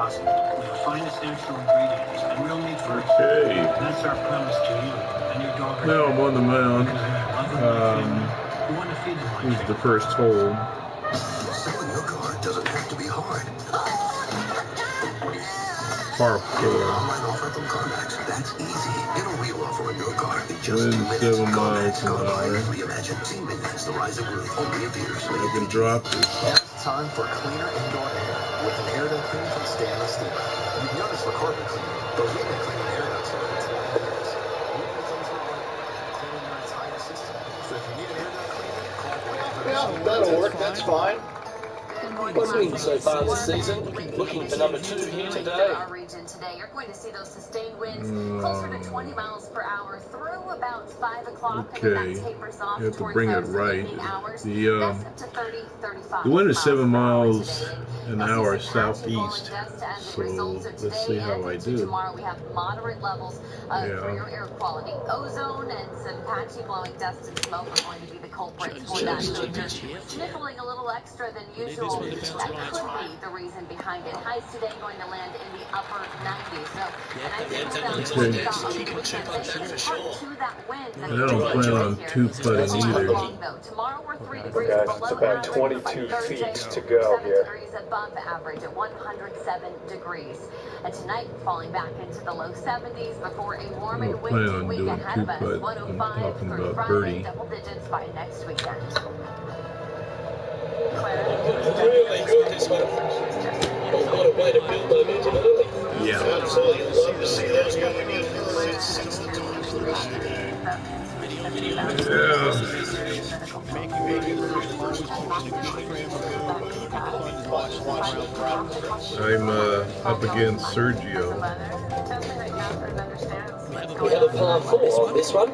possible. We'll find essential ingredients and real meat first. Okay. That's our promise to you and your dog. Now I'm on the mound. This is the first hole. Selling your car doesn't have to be hard. Par 4. Online offer from CarMax. That's easy. Get a real offer on your car in just 2 Wind minutes. 7 miles an hour. Reimagine. See Midnights, the rise of growth only appears. I can drop this. Now it's time for cleaner indoor air with an air duct clean from Stanley Steel. You've noticed for carpet cleaning, but we've been cleaning air ducts for over 12 years. We've been things we want cleaning your entire system. So if you need an air duct cleaner, call 1-800. Yeah, that'll work. That's fine. What's been so far this season? Looking for number 2 here today. Our region today, you're going to see those sustained winds closer to 20 miles per hour through about 5 o'clock. Okay, and that tapers off you have to bring it right. The wind is 7 miles an hour southeast, so let's see how I do. Tomorrow we have moderate levels for your air quality. Ozone and some patchy blowing dust and smoke are going to be the culprits for that. So if you're sniffling a little extra than usual, that could be the reason behind it. Highs today going to land in the upper 90s. So, I don't plan on 2-putting either. Tomorrow we're 3 Okay, degrees guys, below it's about 22 feet to go here. 7 degrees above average at 107 degrees. And tonight falling back into the low 70s before a warm and windy week ahead of us. 105 for Friday, double digits by next weekend. Really good this one. What a way to build momentum early. Yeah. Absolutely love to see those going in. I'm up against Sergio. We have a par 4 on this one.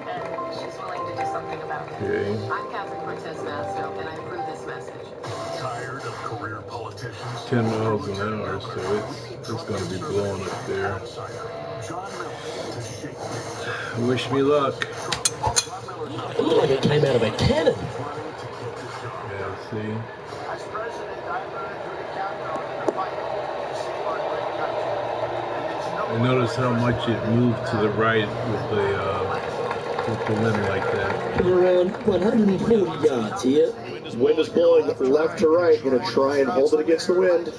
Okay. I'm Catherine Cortez Masto, and I approve this message. Tired of career politicians? 10 miles an hour, so it's going to be blowing up there. Wish me luck. Looked like it came out of a cannon. Yeah, see? I notice how much it moved to the right with the wind like that. Around 140 yards here. Wind is blowing left to right. Going to try and hold it against the wind.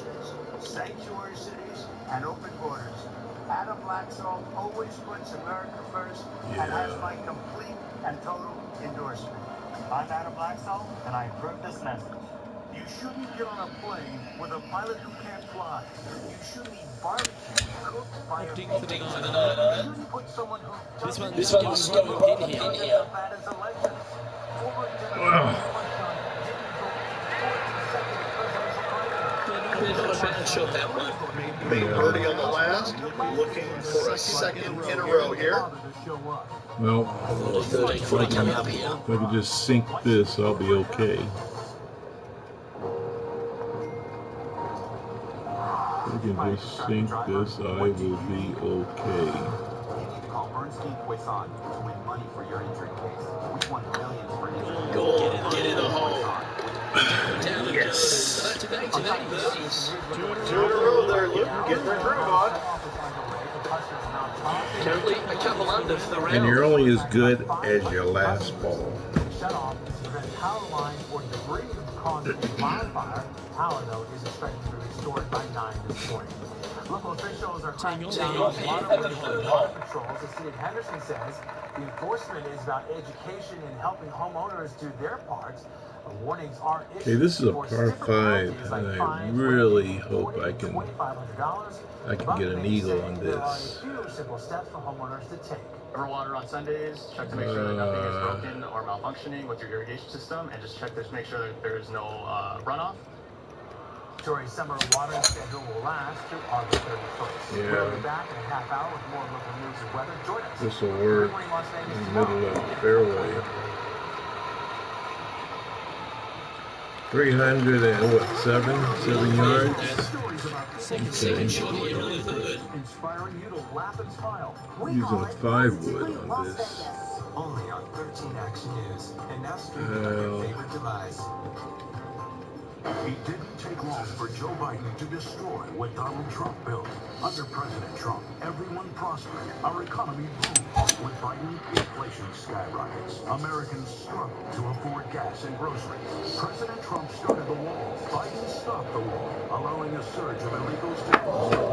Sanctuary cities and open borders. Adam Laxalt always puts America first and has my complete and total endorsement. I'm Adam Laxalt, and I approve this message. You shouldn't get on a plane with a pilot who can't fly. You shouldn't eat barbecue cooked by a You shouldn't put someone who This one's going in here. that as a legend. Former General Not a bad shot, that one. Big birdie on the last. Looking for a second in a row here. Well, If I can just sink this, I'll be okay. If I can just sink this, I will be okay. Call Bernstein Poisson to win money for your injury case. We won millions for injury. Go get in the hole. Yes. Two in a row there, Luke. Get their groove on. Currently a couple under for the round. And you're only as good as your last ball. shut off to prevent power lines or debris from causing a wildfire. Power, though, is expected to be restored by 9 this morning. Local officials are cracking down on water patrols. The city of Henderson says the enforcement is about education and helping homeowners do their parts. Warnings are issued. Okay, this is a par 5, and I really hope I can get an eagle on this. Simple steps for homeowners to take. River water on Sundays, check to make sure that nothing is broken or malfunctioning with your irrigation system, and just check to make sure that there is no runoff. Torrey's summer watering schedule will last through August 31st. Yeah. We'll be back in a half hour with more local news and weather. Join us. This will work in the middle of the fairway. 307 yards. Okay. Inspiring you to laugh and smile. Using 5 wood on this. Only on 13 Action News, and now streaming on your favorite device. It didn't take long for Joe Biden to destroy what Donald Trump built. Under President Trump, everyone prospered. Our economy boomed. With Biden, inflation skyrockets. Americans struggle to afford gas and groceries. President Trump started the wall. Biden stopped the wall, allowing a surge of illegals to...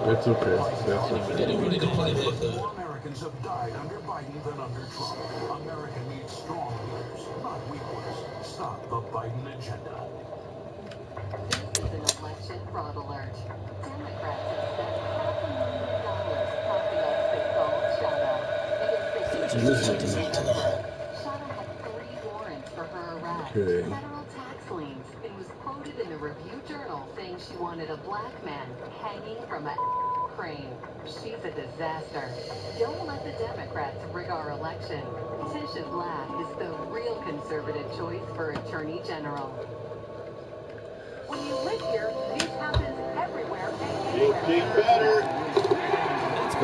That's okay. That's okay. More Americans have died under Biden than under Trump. America needs strong leaders, not weak ones. Stop the Biden agenda. This is an election fraud alert. Democrats have spent $500,000 topping off big gold Shada. Shada had 3 warrants for her arrest. Okay. Federal tax liens. It was quoted in the Review Journal saying she wanted a black man hanging from a crane. She's a disaster. Don't let the Democrats rig our election. Tisha Black is the real conservative choice for Attorney General. When you live here, this happens everywhere. Getting better.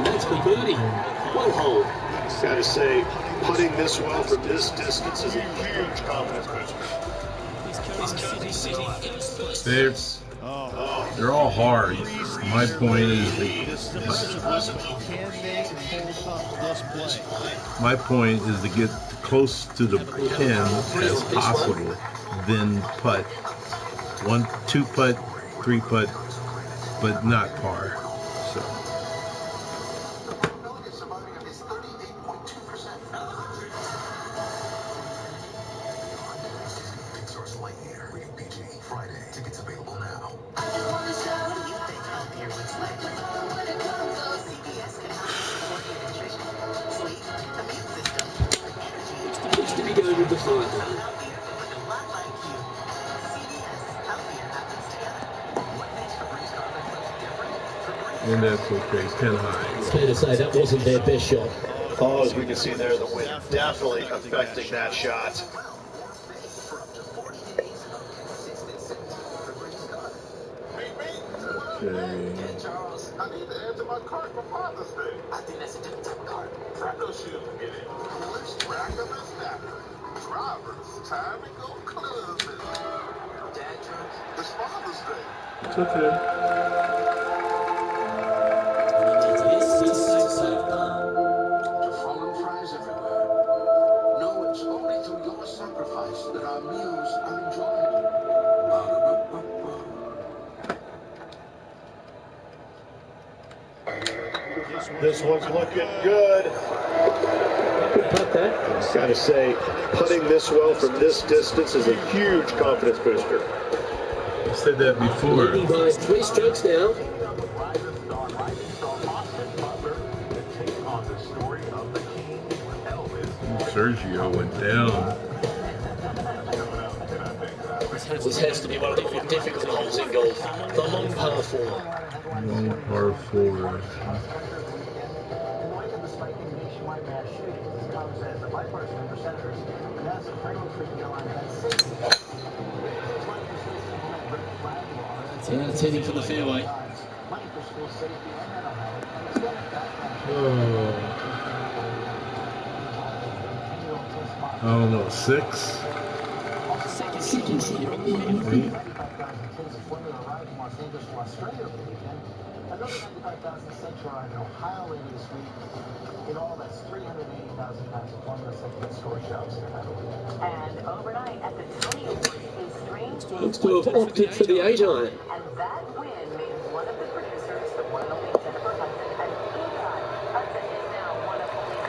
That's for birdie. Well hold. Gotta say, putting this well from this distance is a huge confidence booster. They're all hard. My point is to get close to the pin as possible, then putt. 1, 2 putt, 3 putt, but not par. So. Friday. Tickets available now. Looks to be going with the final. And that's okay, 10 high. It's fair to say that wasn't their best shot. Oh, as we can see there, the wind definitely affecting that shot. Okay. Charles, I need to add to my cart for Father's Day. I think that's a different type of cart. Fractal shoes will get it. Coolest, random, and snapper. Drivers, time to go clubbing. Dad drunk? It's Father's Day. It's okay. To fallen fries everywhere. No, it's only through your sacrifice that our meals are enjoyed. This one's looking good. Gotta say, putting this well from this distance is a huge confidence booster. I said that before. Leading by 3 strokes now. Sergio went down. This has to be one of the difficult holes in golf. The long par 4. Long par 4. Heading for the fairway. I don't know, 6? Seconds here. Another 95,000 Central Ride in Ohio later this week. In all, that's 380,000 times the Formula Second score shows. And overnight at the Tony Awards, his strange Looks to have opted for the 8-iron. and that win made one of the producers, the one and only Jennifer Hudson, an EGOT. Hudson is now one of only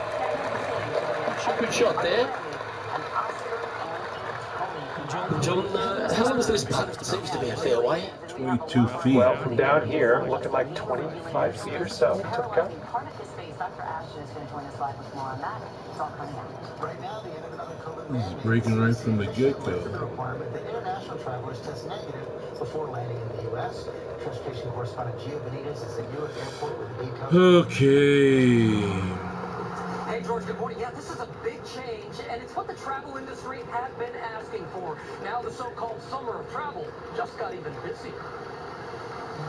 17 Good shot there. an Oscar and John, how long is this putt? It seems to be a fairway. 22 feet. Well, from down here, looking like 25 feet or so to the cut. Part of his face, Dr. Ashton is going to join us live with more on that. It's all coming out. Right now, the end of another COVID This is breaking right from the get-go. requirement that international travelers test negative before landing in the U.S. Transportation correspondent Gio Benitez is at Newark Airport with the details. Okay. Hey, George, good morning. Yeah, this is a big change, and it's what the travel industry had been asking for. Now the so-called summer of travel just got even busier.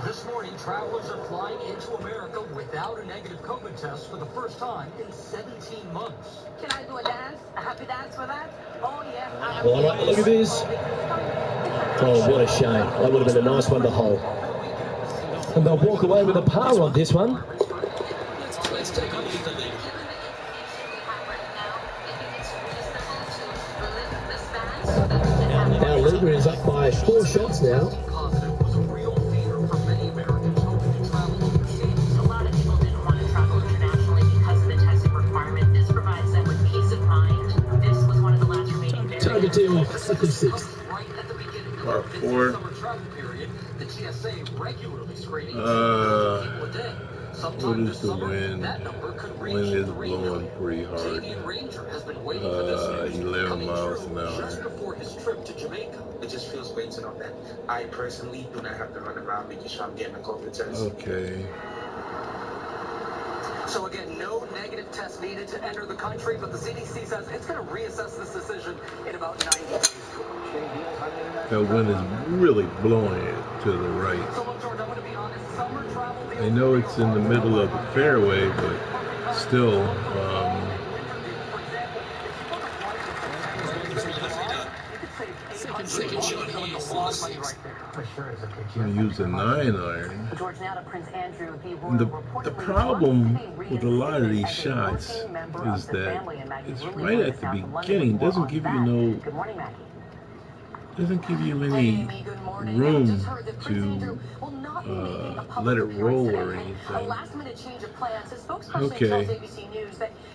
This morning, travelers are flying into America without a negative COVID test for the first time in 17 months. Can I do a dance? A happy dance for that? Oh, yes. All right, look at this. Oh, what a shame. That would have been a nice one to hold. And they'll walk away with a par on this one. Let's take a look at the lead. Now Luger is up by 4 shots now. Target team 56. Part 4. What is the wind? Wind is blowing pretty hard. 11 miles an hour. Just before his trip to Jamaica, it just feels great to know that I personally do not have to run around making sure I'm getting a COVID test. Okay. So again, no negative test needed to enter the country, but the CDC says it's going to reassess this decision in about 90 days. That wind is really blowing it to the right. So look, George, I'm going to be honest, summer travel... I know it's in the middle of the fairway, but still, Second shot here for 6. I'm using 9-iron. George, now to Prince Andrew, The problem with a lot of these shots is that it's right at the beginning. Doesn't give you no, doesn't give you any room to let it roll or anything. Okay.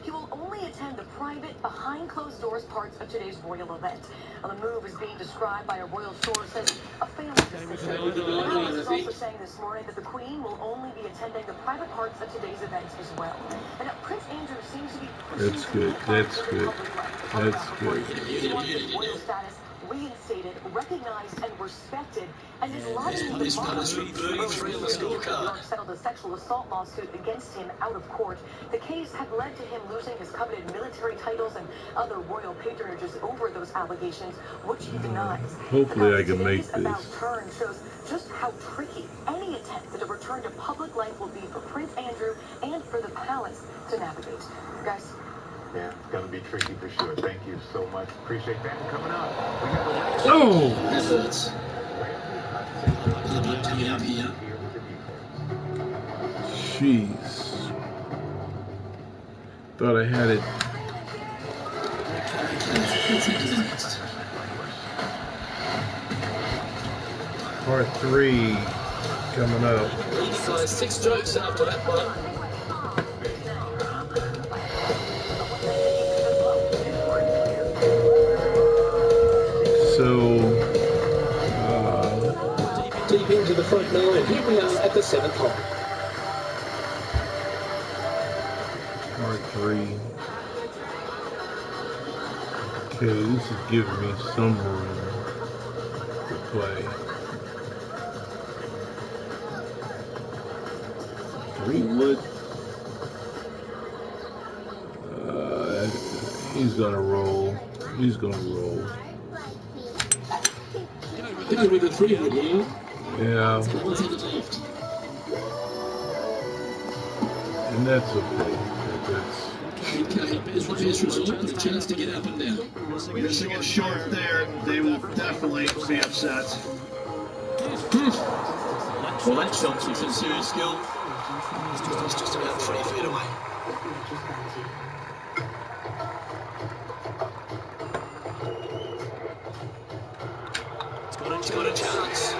He will only attend the private, behind-closed-doors parts of today's royal event. Well, the move is being described by a royal source as a family decision. The palace is also saying this morning that the Queen will only be attending the private parts of today's event as well. And Prince Andrew seems to be... That's good. That's good. That's good. He wants his royal status reinstated, recognized, and respected, and is lobbying the settled a sexual assault lawsuit against him out of court. The case had led to him losing his coveted military titles and other royal patronages over those allegations, which he denies. Hopefully I can make this. Turn shows just how tricky any attempt at a return to public life will be for Prince Andrew and for the palace to navigate. Guys. Yeah, it's going to be tricky for sure. Thank you so much. Appreciate that. Coming up, we have a... Oh! Jeez. Thought I had it. Part 3 coming up. 6 strokes after that one. So, deep into the front 9. Here we are at the 7th hole. Part 3. Okay, this is giving me some room to play. 3 wood. He's gonna roll. He's gonna roll. With the 3 wood here. Yeah. And that's okay. That's a chance to get up and down. Missing it short there, they will definitely be upset. Well, that shot took some serious skill. It's just about 3 feet away. It's got a chance.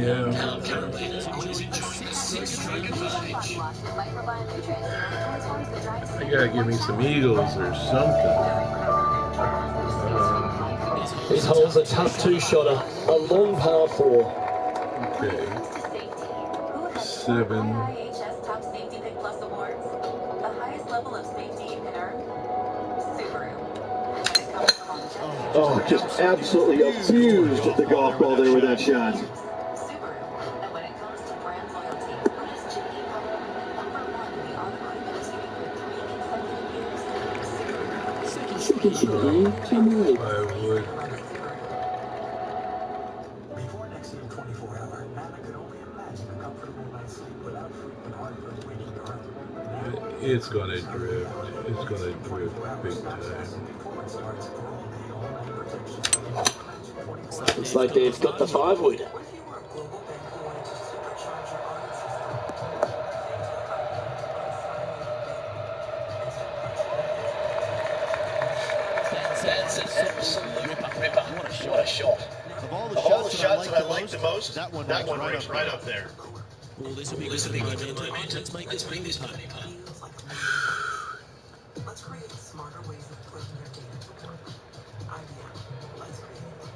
yeah. Currently, he's enjoying the 6-stroke advantage. I gotta give me some eagles or something. This hole's a tough 2-shotter, a long par 4. Okay. 7. Oh, just absolutely abused the golf ball there with that shot. tricky, Jimmy. I would. Before Nexium 24-hour, Anna could only imagine a comfortable night's sleep without frequent heartburn waking her up. It's gonna drift. It's gonna drift big time. Looks like they've got the 5-wood. That's an absolute ripper. What a shot. Of all the shots that I like the most, that one ranks right up there. Well, this will be momentum. Let's bring this home. Let's create smarter ways of putting your data. IBM. Let's create it.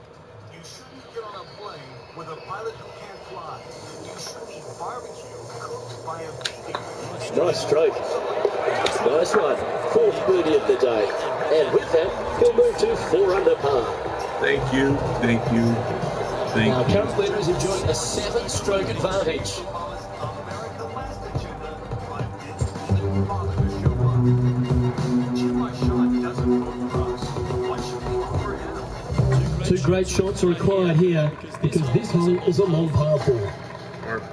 You shouldn't get on a plane with a pilot who can't fly. You shouldn't eat barbecue cooked by a vegan. Nice stroke. Nice one. 4th birdie of the day. And with that, he'll move to 4 under par. Thank you. Thank you. Thank Now, you. current leader is enjoying a 7-stroke advantage. Two great shots are required here because this hole is a long par 4.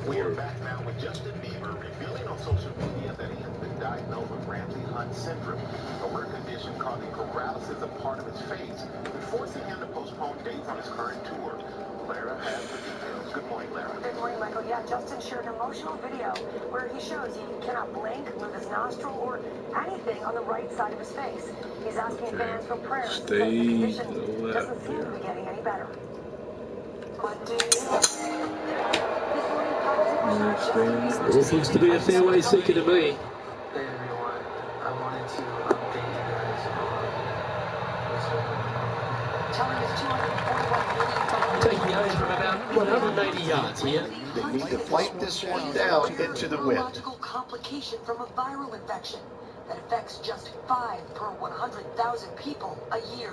We are back now with Justin Bieber revealing on social media that he has been diagnosed with Ramsey-Hunt syndrome, a rare condition causing paralysis of part of his face, forcing him to postpone dates on his current tour. Lara has the details. Good morning, Lara. Good morning, Michael. Yeah, Justin shared an emotional video where he shows he cannot blink, move his nostril, or anything on the right side of his face. He's asking fans for prayers. Stay The condition left. doesn't seem to be getting any better. What do you This looks to be a fairway seeker to me. Hey everyone, I wanted to update you guys on Taking aim from about 180 yards here. They need to fight this one down into the wind. neurological complication from a viral infection that affects just 5 per 100,000 people a year.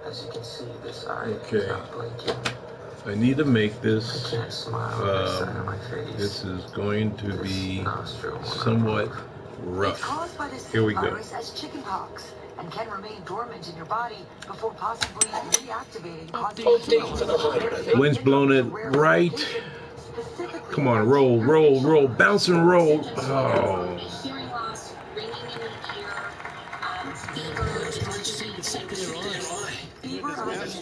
As you can see, this eye Okay. is not blinking. I need to make this. I can't smile on this side of my face. This is going to be nostril. somewhat It's rough. caused by the Here we same go. virus as chickenpox and can remain dormant in your body before possibly reactivating, causing Wind's blowing it right. Come on, roll, roll, roll, bounce and roll. Oh. Hearing loss, ringing in the ear,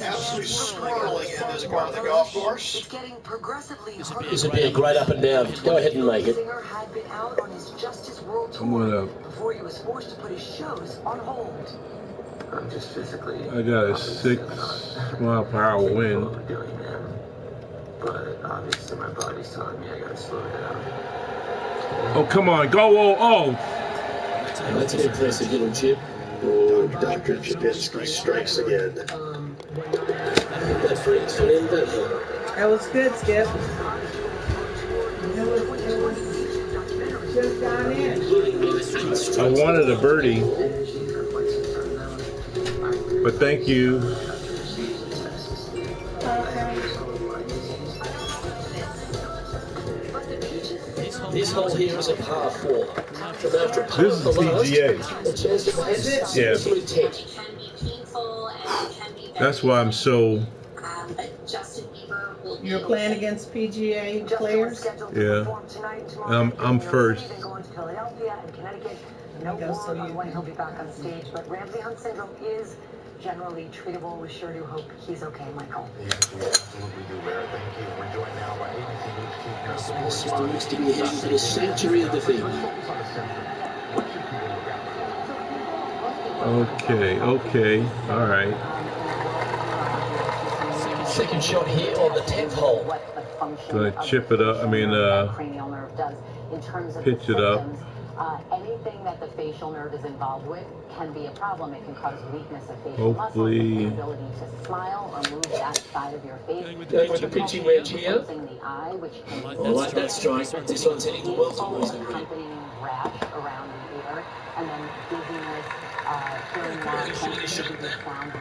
Absolutely swirling in this part of the golf course. It's getting progressively harder. This would be a great up and down. Go ahead and make it. Singer had been out on his Justice World Come on Tour up. before he was forced to put his shows on hold. I'm just physically. I got a 6 mile per hour wind. Doing that. But obviously my body's telling me I gotta slow down. Oh, come on, go, oh, oh. That's an impressive little chip. Oh, Dr. Jabinski strikes again. That freaks for him, doesn't it? That was good, Skip. Just got in. I wanted a birdie, but thank you. This hole here is a par 4. From after a par This is for last, PGA. the chance to play is Yeah. absolute 10. It can be painful and it can be very That's why I'm so. but Justin Bieber will You're playing against PGA players? Yeah. I'm first. Going to Philadelphia and Connecticut. No There you go, so word on you- when he'll be back on stage, but Ramsey-Hunt syndrome is generally treatable. We sure do hope he's okay, Michael. Yes, we absolutely do, Lara. Thank you. We're joined now by ABC News Chief Counsel. This system looks to be heading for the sanctuary of the field. Focus on the symptoms. What should people look out for? Okay, okay, all right. Second shot here on the 10th hole. Gonna chip it up. I mean, cranial nerve does in terms of pitch the it up. symptoms. Anything that the facial nerve is involved with can be a problem. It can cause weakness of facial Hopefully- muscles, inability to smile or move that side of your face. Going with the pitching wedge here. Closing the eye, which can I like that strike. This one's heading well towards the green. accompanying rash around the ear. and then dizziness, hearing loss, sensitivity to sound,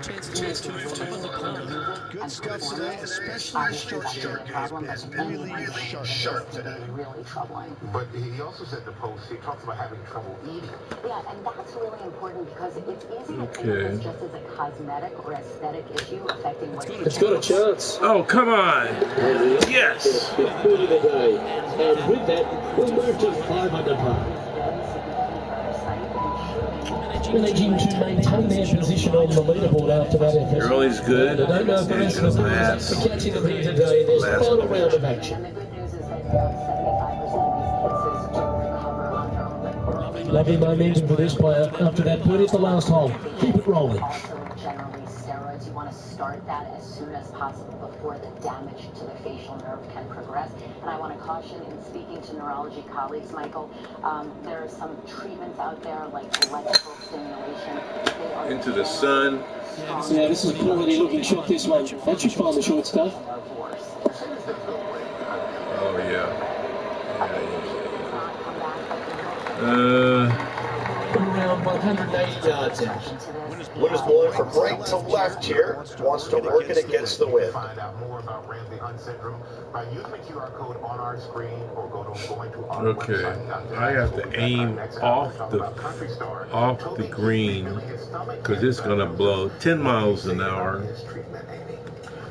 Chance to move top of the corner. Good stuff today, especially the short shark has been really sharp today. Really troubling. But he also said in the post, he talks about having trouble eating. Yeah, and that's really important because it's easy to think of this just as a cosmetic or aesthetic issue affecting what It's got a chance. Oh, come on. Yes. Good of the day. And with that, we'll move to 5 under par. Managing to maintain their position on the leaderboard after that effort. Early's good. I don't know if the rest of the field is up for catching them here today in this final round of action. And the good news is that 75% of these cases do recover under Lovely momentum for this player after that birdie at the last hole. Keep it rolling. Also, generally steroids, you want to start that as soon as possible before the damage to the facial nerve can progress. And I want to caution in speaking to neurology colleagues, Michael, there are some treatments out there like electrical stimulation. Into the sun. Yeah, this is a quality looking shot, this one. That should find the short stuff. Oh, yeah. Around 180 yards out. Wind is blowing from right to left here. Wants to work it against the wind. Find out more about Ramsey Hunt syndrome by using the QR code on our screen or going to our website. I have to aim off the green because it's gonna blow 10 miles an hour.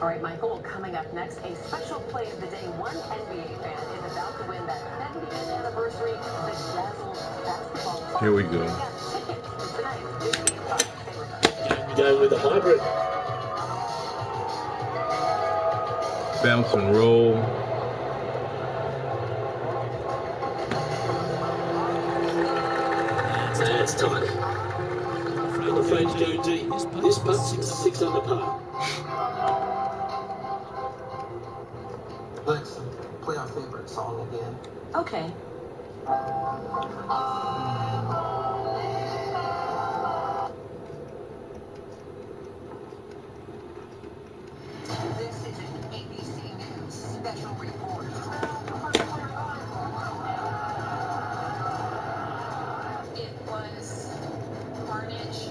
All right, Michael, coming up next, a special play of the day. One NBA fan is about to win that 70th anniversary of the Dazzle basketball. Here we go. Going with the hybrid. Bounce and roll. That's tight. I'm afraid to go deep. This putt's 6 under par. Alexa, play our favorite song again. Okay. This is an ABC News special report. It was carnage.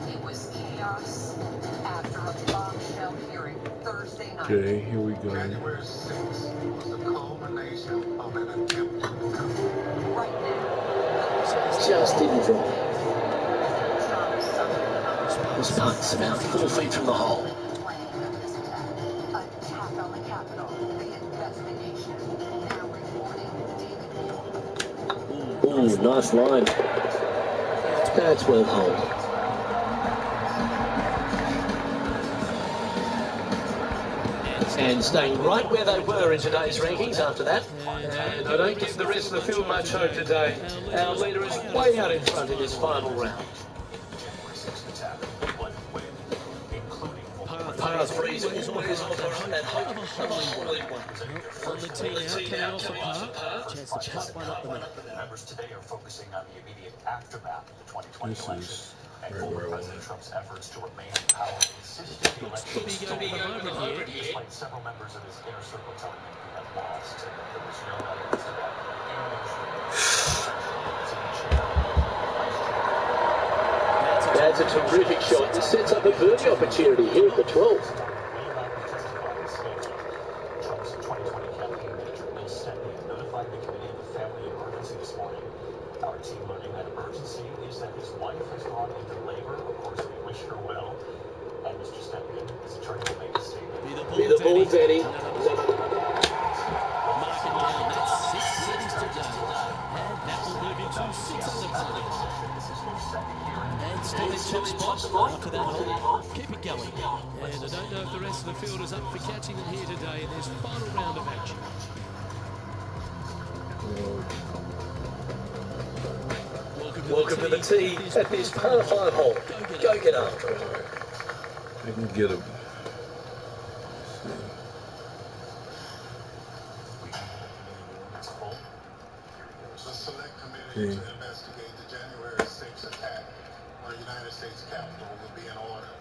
It was chaos after a bombshell hearing Thursday night. Okay, here we go. January 6th was the culmination of an attempt to coup. Right now. Just didn't drop. This putt's about 4 feet from the hole. Attack on the Capitol. The investigation. Now reporting David Moore. Ooh, nice line. That's well held. And staying right where they were in today's rankings after that. And I don't give the rest of the field much hope today. Our leader is way out in front in this final round. Par 3's always offer that hope of a holy one. On the tee now, coming off a par. Chance to putt one up the middle. Members today are focusing on the immediate aftermath of the 2020 This election is and right former where I President want Trump's efforts to remain in power insisted the election Could be going with the hybrid here. despite several members of his inner circle telling him he had lost. There was no evidence of that. That's a terrific shot. This sets up a birdie opportunity here at the 12th. Trump's 2020 campaign manager Bill Stepney notified the committee of a family emergency this morning. Our team learning that emergency is that his wife has gone into labor. Of course, we wish her well. And Mr. Stepney, his attorney, will make a statement. Be the ball, Teddy. Mark it down. That's 6 seconds to go. And that will move into 6 under par. And still in top spot after that hole. Keep it going. And I don't know if the rest of the field is up for catching them here today in this final round of action. Welcome to the tee at this par 5 hole. Go get after it. I can get him. The select committee to investigate the January 6th attack on the United States Capitol will be in order.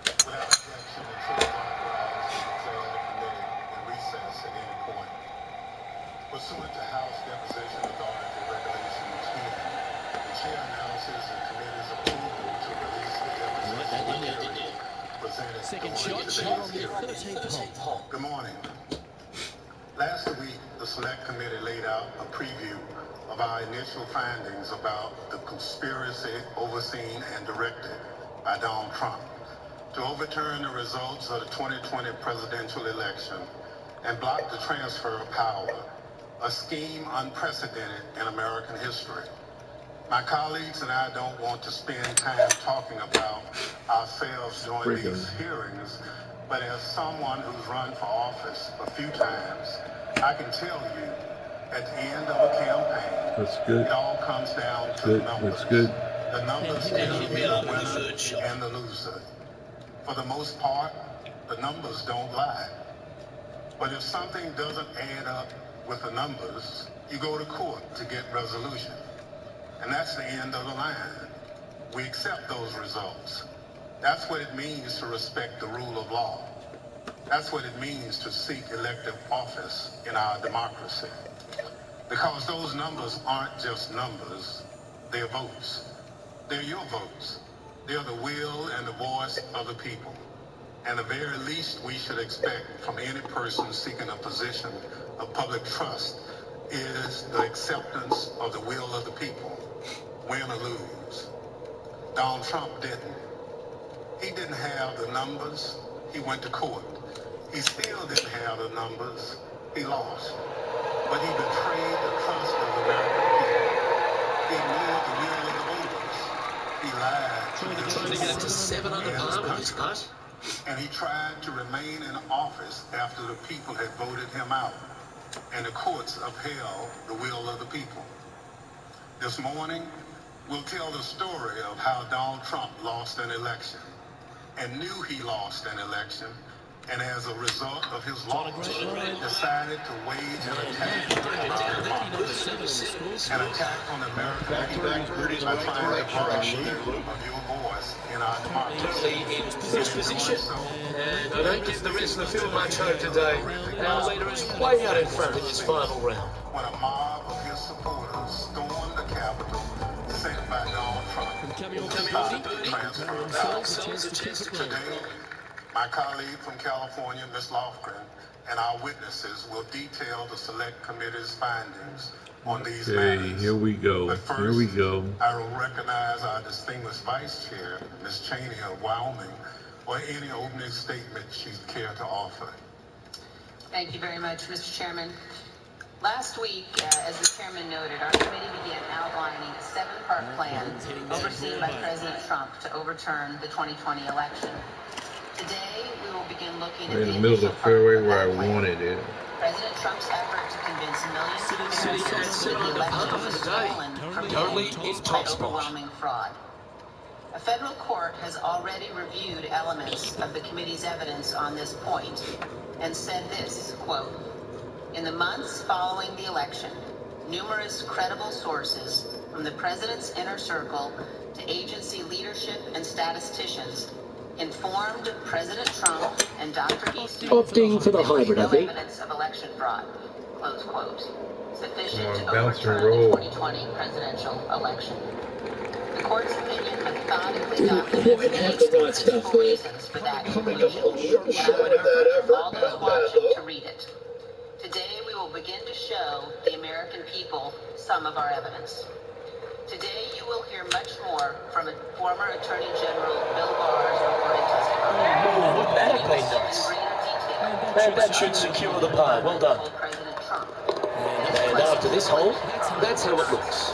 Without objection, the chair is authorized to declare the committee in recess at any point. Pursuant to House Deposition Authority Regulation 10, the chair Congresses and committees approval to release the deficit presented Second during shot here on the 13th hole. Good morning. Last week, the Select Committee laid out a preview of our initial findings about the conspiracy overseen and directed by Donald Trump to overturn the results of the 2020 presidential election and block the transfer of power, a scheme unprecedented in American history. My colleagues and I don't want to spend time talking about ourselves during these hearings, but as someone who's run for office a few times, I can tell you, at the end of a campaign, it all comes down to the numbers. The numbers tell you the winner and the loser. For the most part, the numbers don't lie. But if something doesn't add up with the numbers, you go to court to get resolution. And that's the end of the line. We accept those results. That's what it means to respect the rule of law. That's what it means to seek elective office in our democracy. Because those numbers aren't just numbers, they're votes. They're your votes. They're the will and the voice of the people. And the very least we should expect from any person seeking a position of public trust is the acceptance of the will of the people, win or lose. Donald Trump didn't. He didn't have the numbers. He went to court. He still didn't have the numbers. He lost. But he betrayed the trust of the American people. He ignored the will of the voters. He lied to the Trying to get to 7 under par with this putt. And he tried to remain in office after the people had voted him out. And the courts upheld the will of the people. This morning, we'll tell the story of how Donald Trump lost an election and knew he lost an election, and as a result of his loss, decided to wage an attack on our democracy, an attack on American people by trying to rob you of your voice in our democracy. In this position, and I don't give the rest of the field much hope today. Our leader is way out in front in this final round. When a mob of his supporters stormed the Capitol, sent by Donald Trump, Today, my colleague from California, Ms. Lofgren, and our witnesses will detail the Select Committee's findings on these matters. Here we go. But first, here we go. I will recognize our distinguished Vice Chair, Ms. Cheney of Wyoming, for any opening statement she'd care to offer. Thank you very much, Mr. Chairman. Last week, as the chairman noted, our committee began outlining a 7-part plan overseen by President Trump to overturn the 2020 election. Today, we will begin looking at in the middle of the fairway where I wanted it. President Trump's effort to convince millions of Americans that the election was stolen from him by overwhelming fraud. A federal court has already reviewed elements of the committee's evidence on this point and said this, quote, "In the months following the election, numerous credible sources from the president's inner circle to agency leadership and statisticians informed President Trump and Dr. Easton Opting for the hybrid, I think. evidence of election fraud," close quote, sufficient to bounce and overturn roll. the 2020 presidential election. The court's opinion methodically documents the principal reasons for that conclusion. And I would urge all those watching to read it. Today, we will begin to show the American people some of our evidence. Today, you will hear much more from a former Attorney General Bill Barr's recorded testimony. Wouldn't that have been nice? And that should secure the par. Well done. President Trump. And after this hole, that's how it looks.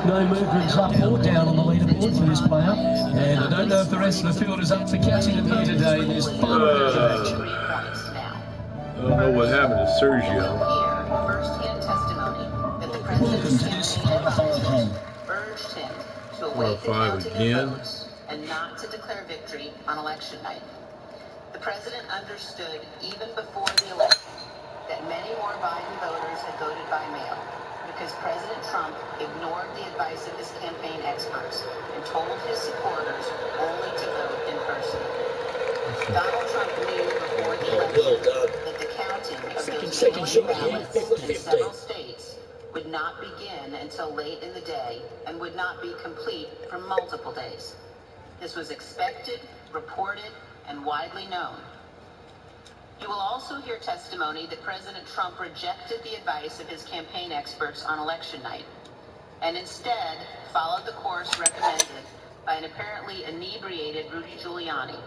No movements up or down on the leaderboard for this player, and I don't know if the rest of the field is up for catching him here today in this final round of action. I don't know what happened to Sergio. First-hand testimony that the president urged him to await the counting of votes and not to declare victory on election night. The president understood even before the election that many more Biden voters had voted by mail, because President Trump ignored the advice of his campaign experts and told his supporters only to vote in person. Donald Trump knew before the election that the counting of those ballots in several states not begin until late in the day and would not be complete for multiple days. This was expected, reported, and widely known. You will also hear testimony that President Trump rejected the advice of his campaign experts on election night and instead followed the course recommended by an apparently inebriated Rudy Giuliani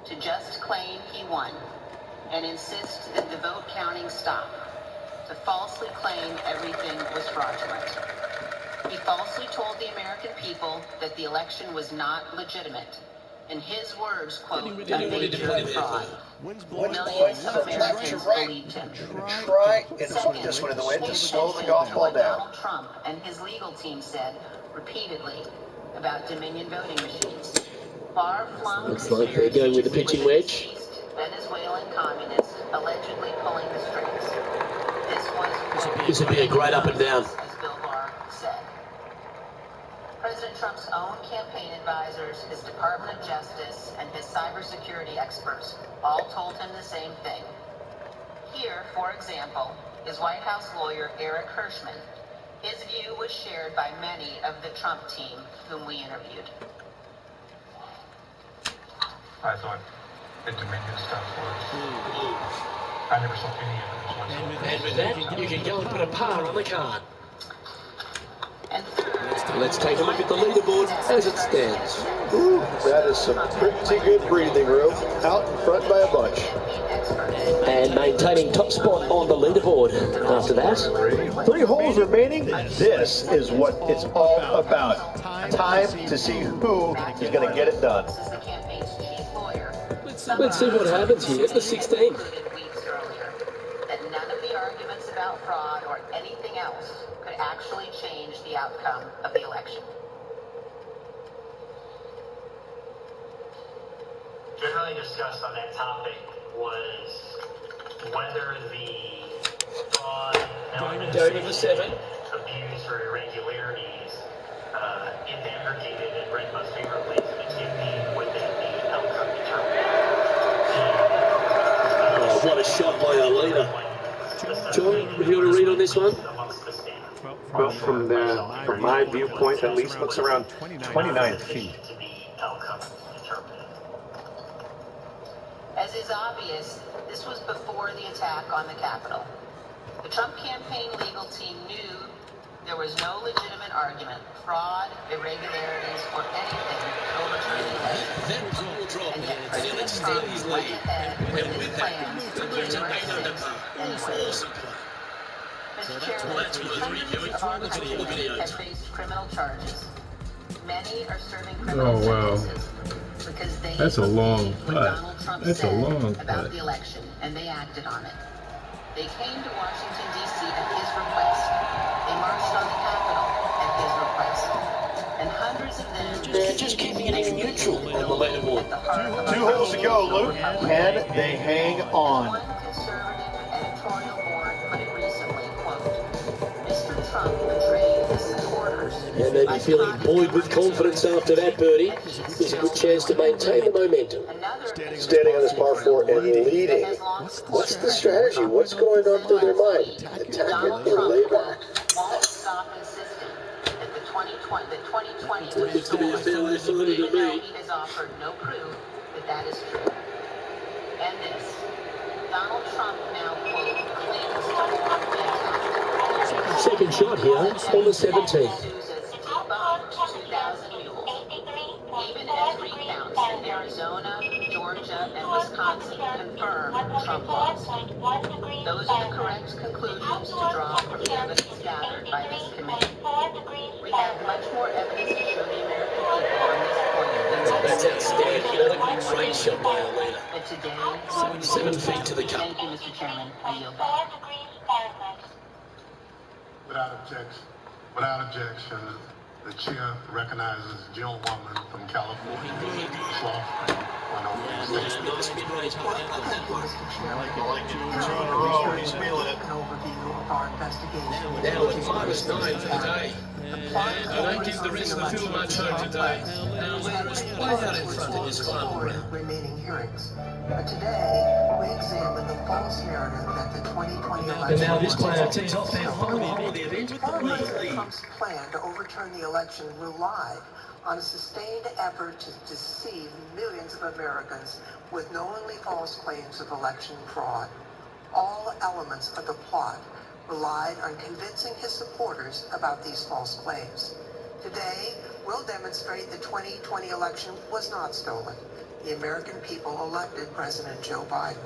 to just claim he won and insist that the vote counting stop, to falsely claim everything was fraudulent. He falsely told the American people that the election was not legitimate. In his words, quote, a major fraud. Millions of Americans believed him. Try and hook this one in the wind to slow the golf ball down. Donald Trump and his legal team said repeatedly about Dominion voting machines. Far-flung Looks like they're going with the pitching wedge. Venezuelan communists allegedly pulling the strings. This would be a great up and down. As Bill Barr said. President Trump's own campaign advisors, his Department of Justice, and his cybersecurity experts all told him the same thing. Here, for example, is White House lawyer Eric Hirschman. His view was shared by many of the Trump team whom we interviewed. I thought the Dominion stuff was... I never saw any evidence whatsoever. And with that, you can go and put a par on the card. Let's take a look at the leaderboard as it stands. Ooh, that is some pretty good breathing room. Out in front by a bunch. And maintaining top spot on the leaderboard. After that, 3 holes remaining. This is what it's all about. Time to see who is going to get it done. let's see what happens here at the 16th. That none of the arguments about fraud or anything else could actually change the outcome of the election. Generally discussed on that topic was whether the fraud, elements, abuse, or irregularities, if aggregated and read most favorably to the campaign, would then be outcome determinant. What a shot by our leader. John, would you want to read on this one? Well, from my viewpoint, at least, looks around 29 feet. As is obvious, this was before the attack on the Capitol. The Trump campaign legal team knew there was no legitimate argument, fraud, irregularities, or anything to overturn the election. And yet President Trump went ahead with his plans for January 6th. Mr. Chairman, hundreds of our countrymen have faced criminal charges. Many are serving criminal sentences because they That's a long believed what Donald putt. Trump That's a said long about putt. the election, and they acted on it. They came to Washington, D.C. at his request. They marched on the Capitol at his request. And hundreds of them just keeping it neutral on the leaderboard. 2 holes to go, Luke. Can they hang on? One conservative editorial board put it recently, quote, Mr. Trump betrayed his supporters. And they'd be feeling buoyed with confidence after that birdie. There's a good chance to maintain the momentum. Standing on this par 4 and leading. What's the strategy? What's going on through their mind? Attack it or labor? Won't stop insisting that the 2020 was Looks to be a fairly funny to me. he has offered no proof that that is true. And this, Donald Trump now, quote, claims to have been attacked. Second shot here on the 17th. Debunked 2,000 mules. Even as recounts in Arizona, Georgia, and Wisconsin confirm Trump lost. Those are the correct conclusions to draw from the evidence gathered by this committee. We have much more evidence to show the American people on this point. That's outstanding. Another great shot by our leader. But today, 7 feet to the cup. Thank you, Mr. Chairman. I yield back. Without objection, the chair recognizes the gentlewoman from California, Ms. Lawson. Nice mid-range part of that one. Oh, he's feeling it. Now with -9 for the day. And I don't give the rest of the field much hope today. It was way out in front in this final round. Remaining hearings. But today, we examine the false narrative that the 2020 election... And now this player tees off their final hole of the event. President Trump's plan to overturn the election relied on a sustained effort to deceive millions of Americans with knowingly false claims of election fraud. All elements of the plot relied on convincing his supporters about these false claims. Today, we'll demonstrate the 2020 election was not stolen. The American people elected President Joe Biden.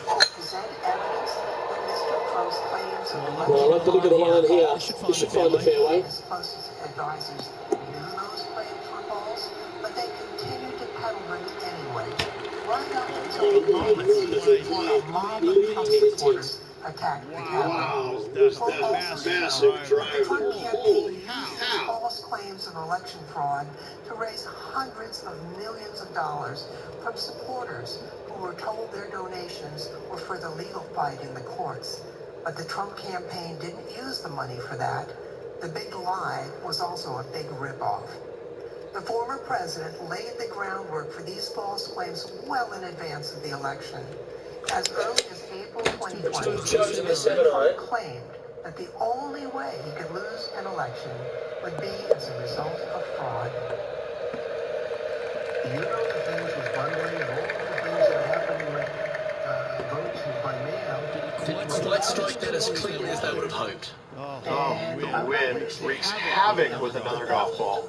Present evidence that Mr. Trump's claims of election fraud... Well, I'll have to look at the line here. You should find the fairway. His closest advisors knew those claims were false, but they continued to peddle them anyway. Right up until the moment before a mob of Trump supporters attacked the Capitol. That's massive drive. Trump campaign used false claims of election fraud to raise hundreds of millions of dollars from supporters who were told their donations were for the legal fight in the courts. But the Trump campaign didn't use the money for that. The big lie was also a big ripoff. The former president laid the groundwork for these false claims well in advance of the election. As early as April 2020, Trump claimed that the only way he could lose an election would be as a result of fraud. You know the things with bundling and all of the things that are happening with votes by mail. Didn't quite strike that as cleanly as they would have hoped. Oh, the wind wreaks havoc with another golf ball.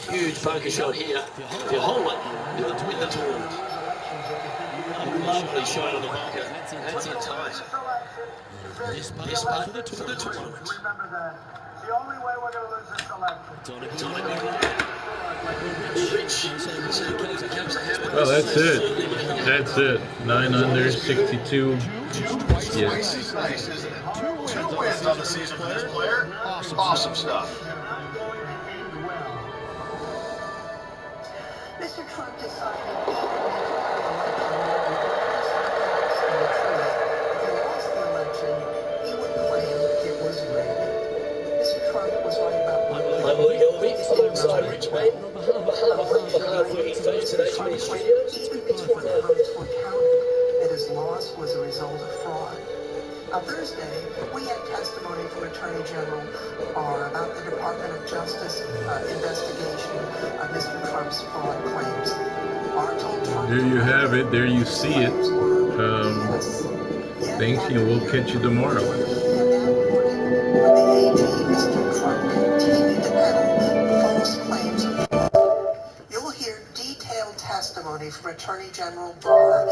Huge bunker shot here. If you hold it, you'll win the tournament. Lovely shot on the bunker. That's in tight. This putt for the tournament. Remember that. The only way we're going to lose this election. Well, that's it. That's it. 9 under, 62. Yes. Nice, isn't it? 2 wins on the season for this player. Awesome stuff. Mr. Trump decided he would claim it was rigged. Mr. Trump was right about one thing. I'm Luke Elvey, inside Richmond. On behalf of the hard-working folks at HB Studios, Even before the votes were counted, that his loss was a result of fraud. On Thursday, we had testimony from Attorney General Barr about the Department of Justice investigation of Mr. Trump's fraud claims. Barr told Trump... There you have it. There you see it. Thanks, and we'll catch you tomorrow. You'll hear detailed testimony from Attorney General Barr